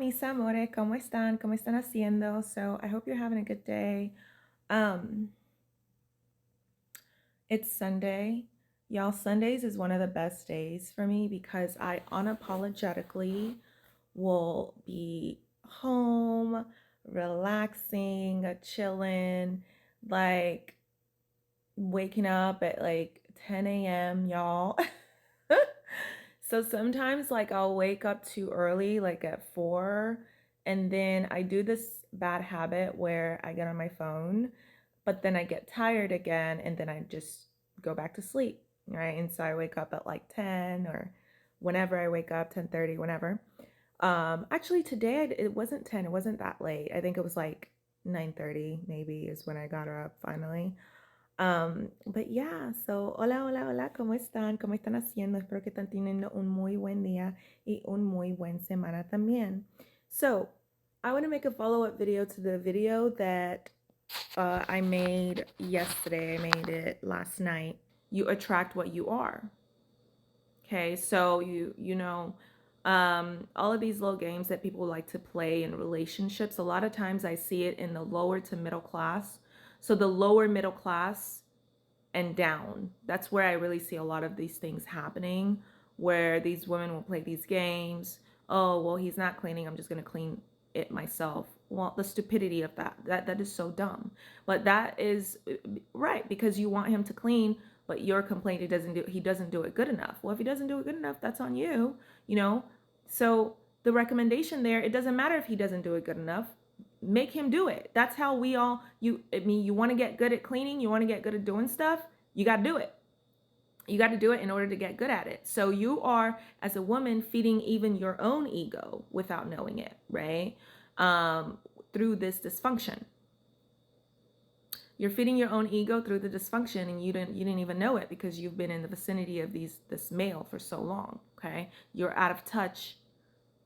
mis amores, ¿cómo están? ¿Cómo están haciendo? So I hope you're having a good day. Um, it's Sunday. Y'all, Sundays is one of the best days for me because I unapologetically will be home, relaxing, chilling, like waking up at like 10 a.m., y'all. So sometimes like I'll wake up too early, like at 4, and then I do this bad habit where I get on my phone, but then I get tired again and then I just go back to sleep, right? And so I wake up at like 10 or whenever I wake up, 10:30, whenever. Actually today it wasn't 10, it wasn't that late. I think it was like 9:30 maybe is when I got up finally. But yeah, so hola, hola, hola, ¿cómo están? ¿Cómo están haciendo? Espero que están teniendo un muy buen día y un muy buen semana también. So, I want to make a follow-up video to the video that I made yesterday. I made it last night. You attract what you are. Okay, so all of these little games that people like to play in relationships, a lot of times I see it in the lower to middle class. So the lower middle class and down, that's where I really see a lot of these things happening, where these women will play these games. Oh, well, he's not cleaning, I'm just going to clean it myself. Well, the stupidity of that is so dumb. But that is right, because you want him to clean, but your complaint he doesn't do it good enough. Well, if he doesn't do it good enough, that's on you, you know. So the recommendation there, it doesn't matter if he doesn't do it good enough. Make him do it. That's how we all, you want to get good at cleaning, you want to get good at doing stuff, you got to do it. You got to do it in order to get good at it. So you are, as a woman, feeding even your own ego without knowing it, right? Through this dysfunction. You're feeding your own ego through the dysfunction, and you didn't even know it because you've been in the vicinity of this male for so long. Okay, you're out of touch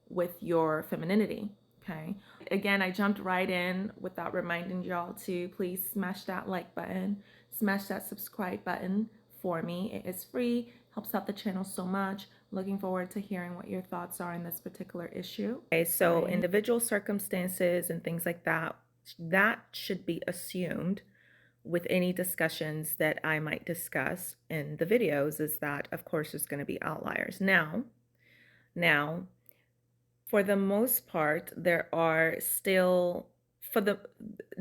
with your femininity. Okay, again, I jumped right in without reminding y'all to please smash that like button, smash that subscribe button for me. It is free, helps out the channel so much. Looking forward to hearing what your thoughts are on this particular issue. Okay, so individual circumstances and things like that, that should be assumed with any discussions that I might discuss in the videos, is that of course there's going to be outliers. Now, for the most part, there are still, for the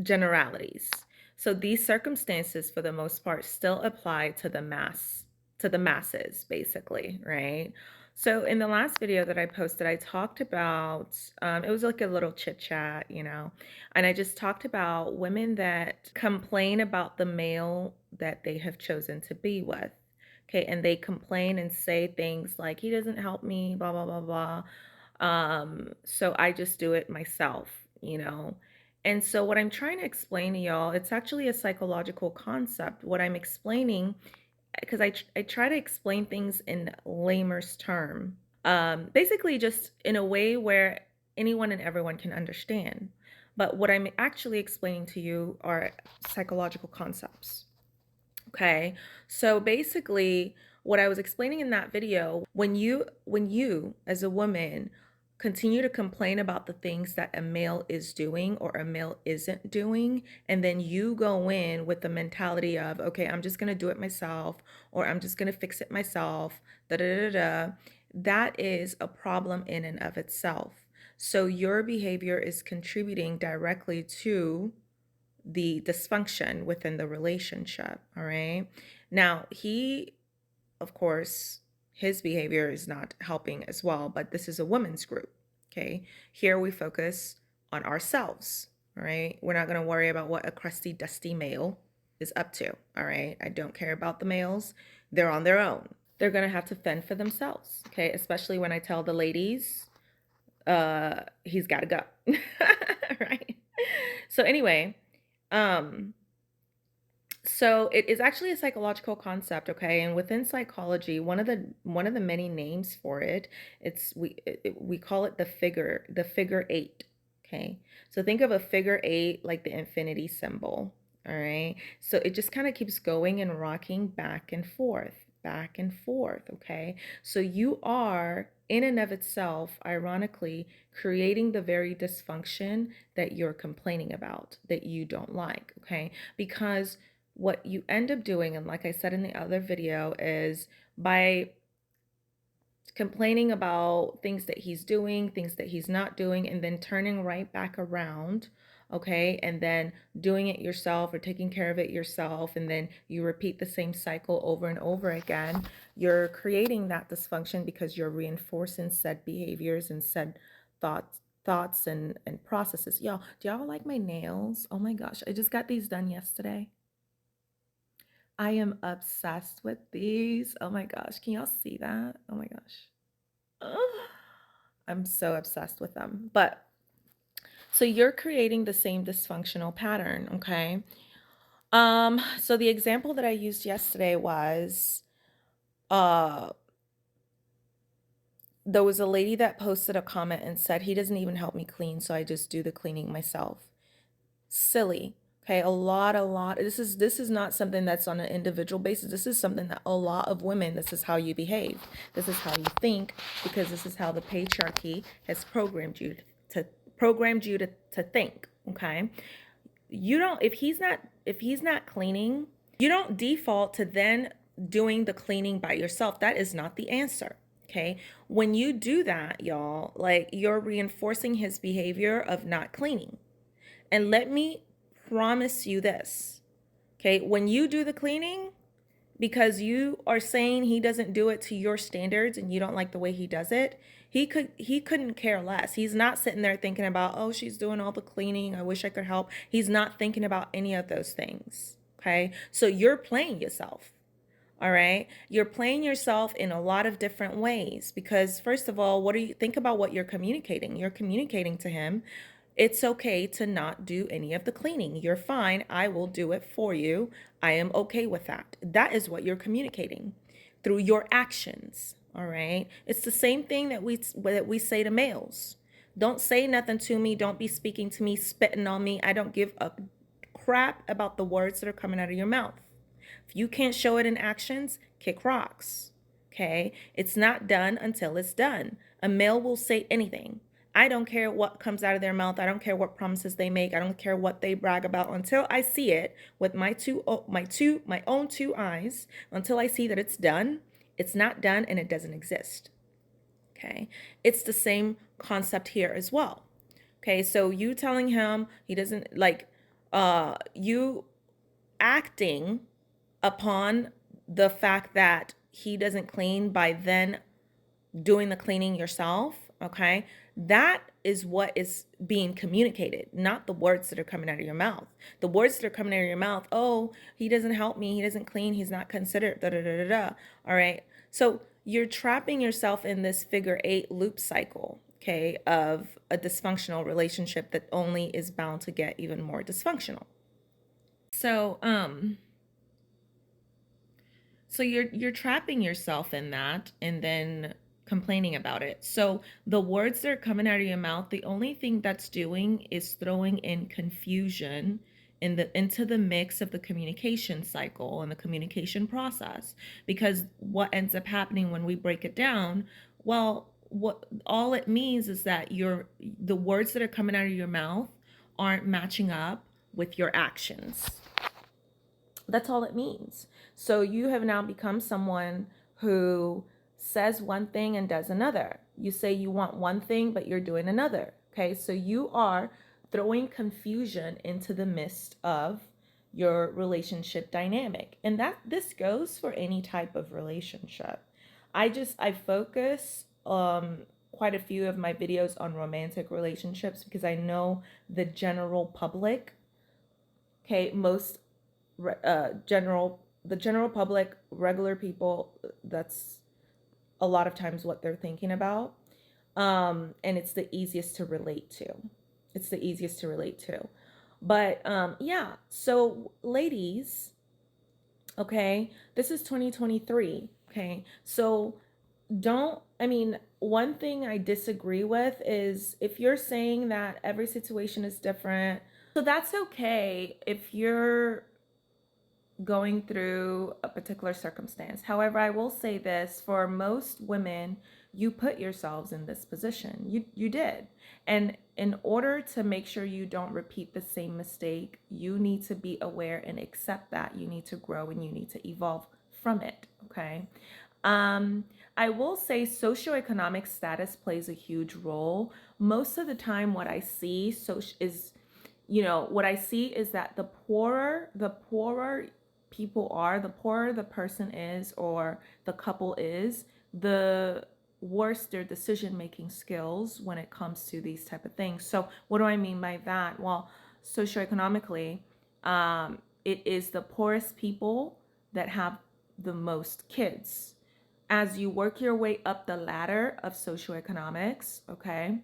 generalities. So these circumstances, for the most part, still apply to the masses, basically, right? So in the last video that I posted, I talked about, it was like a little chit chat, and I just talked about women that complain about the male that they have chosen to be with. Okay, and they complain and say things like, he doesn't help me, blah, blah, blah, blah. So I just do it myself, And so what I'm trying to explain to y'all, it's actually a psychological concept. What I'm explaining, because I try to explain things in layman's term, basically just in a way where anyone and everyone can understand. But what I'm actually explaining to you are psychological concepts. Okay, so basically what I was explaining in that video, when you as a woman continue to complain about the things that a male is doing or a male isn't doing, and then you go in with the mentality of, okay, I'm just going to do it myself, or I'm just going to fix it myself, that is a problem in and of itself. So your behavior is contributing directly to the dysfunction within the relationship. All right. Now, of course, his behavior is not helping as well, but this is a women's group. Okay. Here we focus on ourselves. All right. We're not going to worry about what a crusty, dusty male is up to. All right. I don't care about the males. They're on their own. They're going to have to fend for themselves. Okay. Especially when I tell the ladies, he's got to go. Right. So anyway, so it is actually a psychological concept, okay? And within psychology, one of the many names for it, we call it the figure eight, okay? So think of a figure eight like the infinity symbol, all right? So it just kind of keeps going and rocking back and forth, back and forth, okay? So you are, in and of itself, ironically, creating the very dysfunction that you're complaining about, that you don't like, okay? Because what you end up doing, and like I said in the other video, is by complaining about things that he's doing, things that he's not doing, and then turning right back around, okay, and then doing it yourself or taking care of it yourself, and then you repeat the same cycle over and over again. You're creating that dysfunction because you're reinforcing said behaviors and said thoughts and processes. Y'all, do y'all like my nails? Oh my gosh, I just got these done yesterday. I am obsessed with these. Oh my gosh, can y'all see that? Oh my gosh. I'm so obsessed with them. But so you're creating the same dysfunctional pattern, okay? So the example that I used yesterday was uh there was a lady that posted a comment and said he doesn't even help me clean, so I just do the cleaning myself. Silly. Okay, a lot. This is not something that's on an individual basis. This is something that a lot of women, this is how you behave. This is how you think, because this is how the patriarchy has programmed you to think, okay? You don't, if he's not cleaning, you don't default to then doing the cleaning by yourself. That is not the answer. Okay. When you do that, y'all, like, you're reinforcing his behavior of not cleaning. And let me promise you this, okay? When you do the cleaning, because you are saying he doesn't do it to your standards and you don't like the way he does it, he couldn't care less. He's not sitting there thinking about, oh, she's doing all the cleaning, I wish I could help. He's not thinking about any of those things, okay? So you're playing yourself. All right. You're playing yourself in a lot of different ways because, first of all, think about what you're communicating. You're communicating to him, it's okay to not do any of the cleaning. You're fine. I will do it for you. I am okay with that. That is what you're communicating through your actions. All right. It's the same thing that we say to males. Don't say nothing to me. Don't be speaking to me, spitting on me. I don't give a crap about the words that are coming out of your mouth. If you can't show it in actions, kick rocks. Okay? It's not done until it's done. A male will say anything. I don't care what comes out of their mouth. I don't care what promises they make. I don't care what they brag about until I see it with my own two eyes, until I see that it's done. It's not done and it doesn't exist. Okay? It's the same concept here as well. Okay? So you telling him he doesn't like you acting upon the fact that he doesn't clean by then doing the cleaning yourself, okay? That is what is being communicated, not the words that are coming out of your mouth. The words that are coming out of your mouth, oh, he doesn't help me, he doesn't clean, he's not considerate, da da da da da. All right. So you're trapping yourself in this figure 8 loop cycle, okay, of a dysfunctional relationship that only is bound to get even more dysfunctional. So you're trapping yourself in that and then complaining about it. So the words that are coming out of your mouth, the only thing that's doing is throwing in confusion into the mix of the communication cycle and the communication process. Because what ends up happening when we break it down, well, what all it means is that the words that are coming out of your mouth aren't matching up with your actions. That's all it means. So you have now become someone who says one thing and does another. You say you want one thing, but you're doing another. Okay, so you are throwing confusion into the midst of your relationship dynamic. And this goes for any type of relationship. I focus quite a few of my videos on romantic relationships because I know the general public, okay, the general public, regular people, that's a lot of times what they're thinking about. And it's the easiest to relate to. But yeah, so ladies, okay, this is 2023. Okay, so one thing I disagree with is if you're saying that every situation is different, so that's okay if you're going through a particular circumstance. However, I will say this, for most women, you put yourselves in this position. You did. And in order to make sure you don't repeat the same mistake, you need to be aware and accept that. You need to grow and you need to evolve from it, okay? Um, I will say socioeconomic status plays a huge role. Most of the time what I see is, what I see is that the poorer people are, the poorer the person is or the couple is, the worse their decision making skills when it comes to these type of things. So what do I mean by that? Well, socioeconomically, it is the poorest people that have the most kids. As you work your way up the ladder of socioeconomics, okay,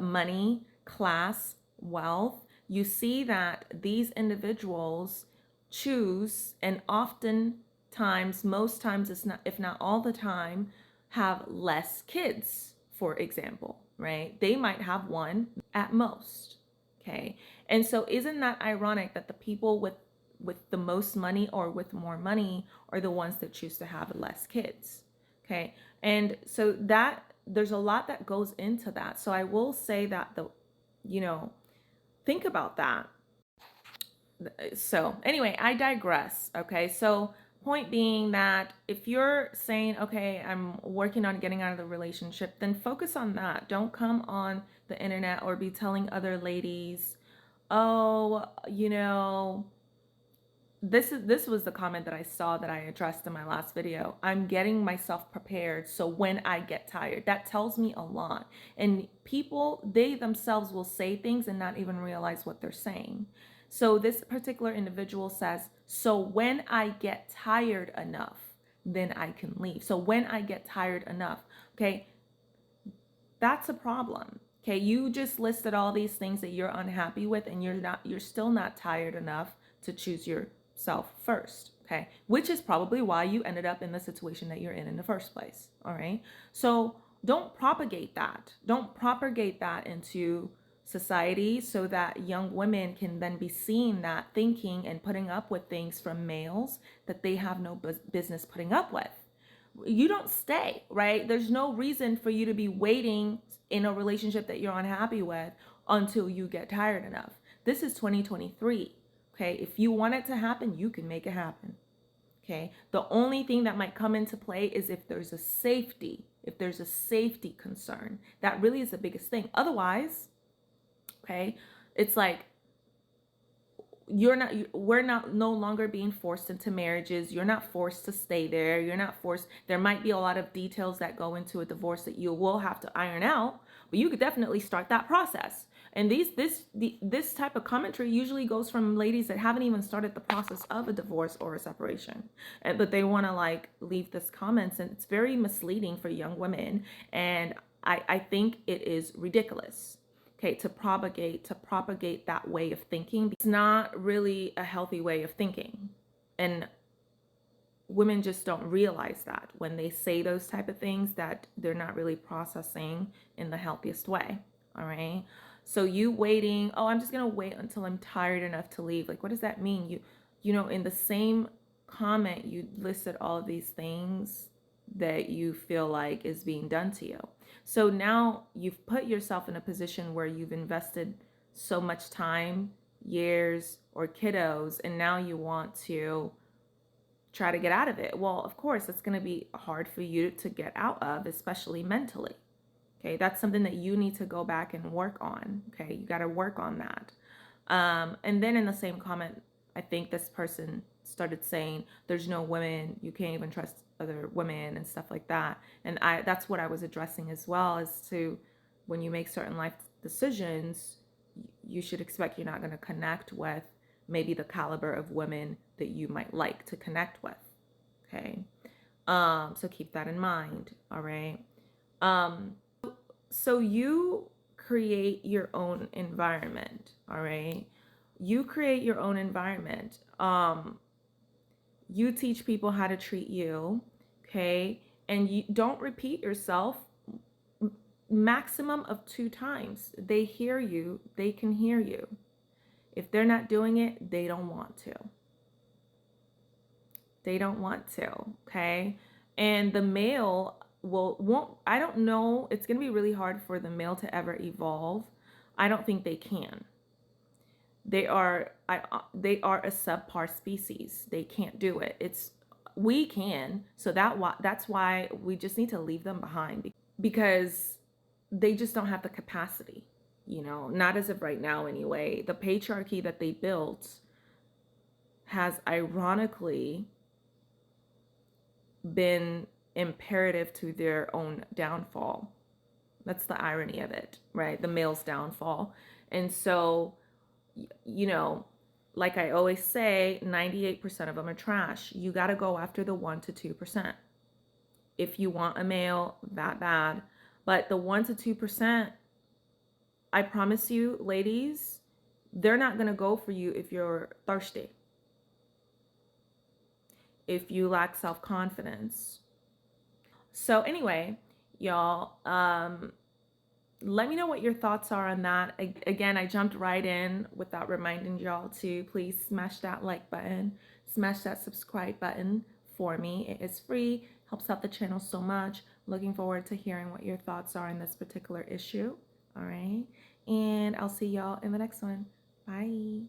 money, class, wealth, you see that these individuals choose, and oftentimes, most times, it's not, if not all the time, have less kids, for example, right? They might have one at most, okay? And so isn't that ironic that the people with the most money or with more money are the ones that choose to have less kids, okay? And so that there's a lot that goes into that. So I will say that think about that. So anyway, I digress. Okay. So point being that if you're saying, okay, I'm working on getting out of the relationship, then focus on that. Don't come on the internet or be telling other ladies, oh, this was the comment that I saw that I addressed in my last video. I'm getting myself prepared so when I get tired. That tells me a lot. And people, they themselves will say things and not even realize what they're saying. So this particular individual says, so when I get tired enough, then I can leave. So when I get tired enough, okay, that's a problem. Okay, you just listed all these things that you're unhappy with and you're still not tired enough to choose yourself first, okay? Which is probably why you ended up in the situation that you're in the first place, all right? So don't propagate that. Don't propagate that into society so that young women can then be seeing that, thinking and putting up with things from males that they have no business putting up with. You don't stay, right? There's no reason for you to be waiting in a relationship that you're unhappy with until you get tired enough. This is 2023, okay? If you want it to happen, you can make it happen, okay? The only thing that might come into play is if there's a safety concern. That really is the biggest thing. Otherwise, okay, it's like we're not no longer being forced into marriages. You're not forced to stay there. You're not forced. There might be a lot of details that go into a divorce that you will have to iron out, but you could definitely start that process. And this type of commentary usually goes from ladies that haven't even started the process of a divorce or a separation, but they want to leave this comments, and it's very misleading for young women. And I think it is ridiculous, okay, to propagate that way of thinking. It's not really a healthy way of thinking, and women just don't realize that when they say those type of things, that they're not really processing in the healthiest way. All right, so you waiting, oh, I'm just gonna wait until I'm tired enough to leave. Like, what does that mean? In the same comment, you listed all of these things that you feel like is being done to you. So now you've put yourself in a position where you've invested so much time, years, or kiddos, and now you want to try to get out of it. Well, of course, it's going to be hard for you to get out of, especially mentally. Okay, that's something that you need to go back and work on. Okay, you got to work on that. And then in the same comment, I think this person started saying there's no women, you can't even trust other women and stuff like that. And that's what I was addressing as well, as to when you make certain life decisions, you should expect you're not going to connect with maybe the caliber of women that you might like to connect with. Okay. So keep that in mind. All right. So you create your own environment. All right. You create your own environment. You teach people how to treat you, okay? And you don't repeat yourself maximum of 2 times. They hear you, they can hear you. If they're not doing it, they don't want to. They don't want to, okay? And the male won't, I don't know, it's going to be really hard for the male to ever evolve. I don't think they can. They are a subpar species. They can't do it. It's we can. So that's why we just need to leave them behind because they just don't have the capacity, not as of right now anyway. The patriarchy that they built has ironically been imperative to their own downfall. That's the irony of it, right? The male's downfall. And so, you know, like I always say, 98% of them are trash. You got to go after the 1 to 2%. If you want a male that bad. But the 1 to 2%, I promise you, ladies, they're not going to go for you if you're thirsty, if you lack self-confidence. So anyway, y'all, let me know what your thoughts are on that. Again, I jumped right in without reminding y'all to please smash that like button, smash that subscribe button for me. It is free, helps out the channel so much. Looking forward to hearing what your thoughts are on this particular issue. All right, and I'll see y'all in the next one. Bye.